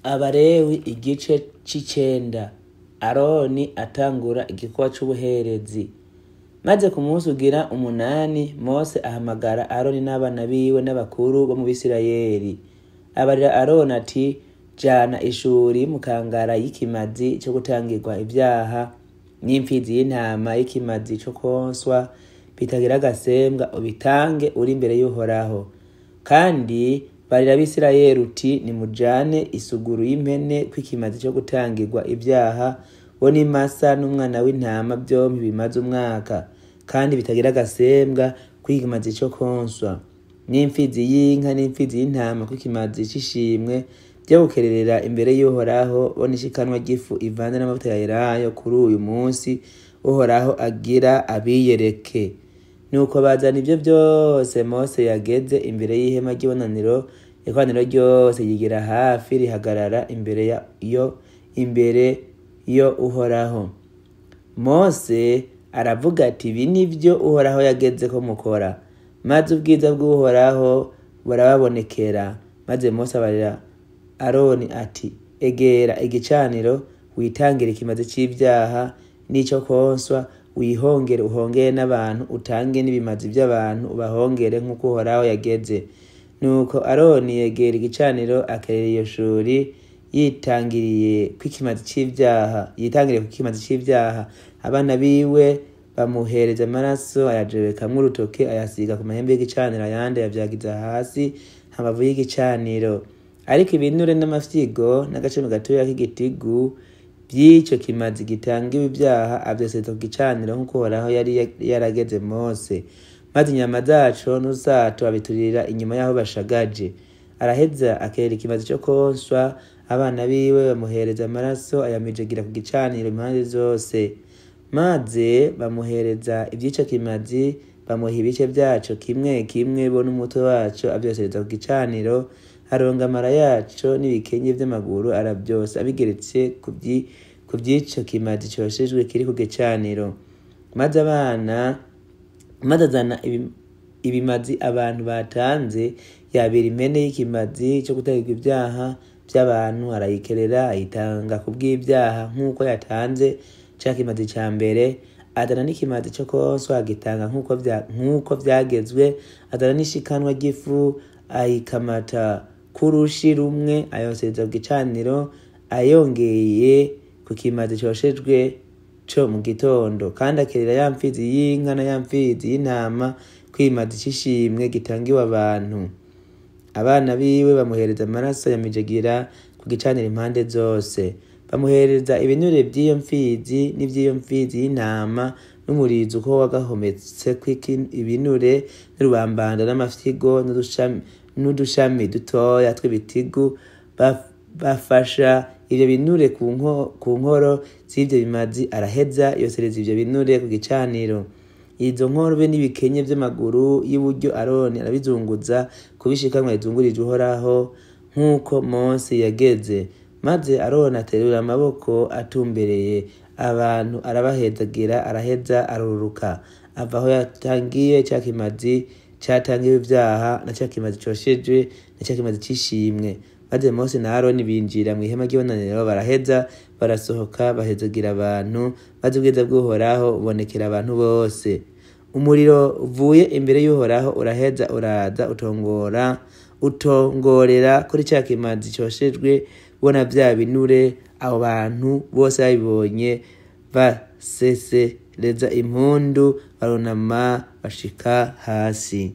Abalewi igice c'icenda. Aroni atangura igikorwa c'ubuherezi. Maze ku munsi ugira umunani, Mose ahamagara Aroni n'abana biwe n'abakuru bo mu Bisirayeli. Abarira Aroni ati, jana ishuri mukangara y'ikimazi co gutangirwa ibyaha n'imfizi y'intama y'ikimazi co konswa bitagira agasembwa ubitange uri imbere y'Uhoraho. Kandi barira Abisirayeli uti, nimujane isuguru y'impene kw'ikimazi co gutangirwa ibyaha bo n'imasa n'umwana w'intama vyompi bimaze umwaka, kandi bitagira agasembwa kw'ikimazi co konswa, n'imfizi y'inka n'imfizi y'intama kw'ikimazi c'ishimwe vyo gukererera imbere y'Uhoraho bo n'ishikanwa ry'ifu ivanze n'amavuta ya elayo kuri uyu munsi Uhoraho agira abiyereke. Nuko bazana ivyo vyose Mose yageze imbere y'ihema ry'ibonaniro, ikoraniro ryose yigira hafi rihagarara imbere yo Uhoraho. Mose aravuga ati, ibi nivyo Uhoraho yageze ko mukora. Maze ubwiza bw'Uhoraho burababonekera. Maze Mose abarira Aroni ati, egera igicaniro witangire ikimazi c'ivyaha n'ico konswa, wihongere uhongere n'abantu, utange n'ibimazi vy'abantu ubahongere nk'uko Uhoraho yageze. Nuko Aroni yegera igicaniro akerera iyo shuri yitangiriye kw'ikimazi c'ivyaha. Abana biwe bamuhereza amaraso, ayajebekamwo urutoke, ayasiga ku mahembe y'igicaniro, ayandi ayavyagiza hasi hambavu y'igicaniro. Ariko ibinure n'amafyigo n'agaciro gatoya k'igitigu vy'ico kimazi gitangiwe ibyaha avyoseza ku gicaniro nk'uko Uhoraho yari yarageze Mose. Maze inyama zaco n'uzato abiturira inyuma y'aho bashagaje. Araheza akerera ikimazi co konswa, abana biwe bamuhereza amaraso, ayamijagira ku gicaniro impande zose. Maze bamuhereza ivy'ico kimazi, bamuha ibice vyaco kimwe kimwe bo n'umutwe waco avyosereza ku gicaniro, aronga amara yaco n'ibikenye vy'amaguru aravyosa abigeretse ku vy'ico kimazi coshejwe kiri ku gicaniro. Maze azana ibimazi abantu batanze, yabira impene y'ikimazi co gutangirwa ibyaha vy'abantu, arayikerera ayitanga ku bw'ibyaha nk'uko yatanze ca kimazi ca mbere. Azana n'ikimazi co konswa agitanga nk'uko vyagezwe. Azana n'ishikanwa ry'ifu ayikamata k'urushi rumwe, ayosereza ku gicaniro ayongeye ku kimazi coshejwe co mu gitondo. Kandi akerera ya mfizi y'inka na ya mfizi y'intama kw'ikimazi c'ishimwe gitangiwe abantu. Abana biwe bamuhereza amaraso yamijagira ku gicaniro impande zose. Bamuhereza ibinure vy'iyo mfizi n'ivy'iyo mfizi y'intama n'umurizo uko wagahometseko ibinure n'urubambanda n'amafyigo n'udushami dutoya tw'ibitigu. Bafasha ivyo binure ku nkoro z'ivyo bimazi, araheza yosereza ivyo binure ku gicaniro. Izo nkoro be n'ibikenye vy'amaguru y'uburyo Aroni arabizunguza kubishikanwa rizungurije Uhoraho nk'uko Mose yageze. Maze Aroni aterura amaboko atumbereye abantu, arabahezagira, araheza aruruka ava aho yatangiye ca kimazi catangiwe ibyaha na ca kimazi coshejwe na ca kimazi c'ishimwe. Maze Mose na Aroni binjira mu ihema ry'ibonaniro, baraheza barasohoka bahezagira abantu. Maze ubwiza bw'Uhoraho bubonekera abantu bose. Umuriro uvuye imbere y'Uhoraho uraheza uraza utongorera kuri ca kimazi coshejwe bona vya binure. Abo bantu bose babibonye basesereza impundu, barunama bashika hasi.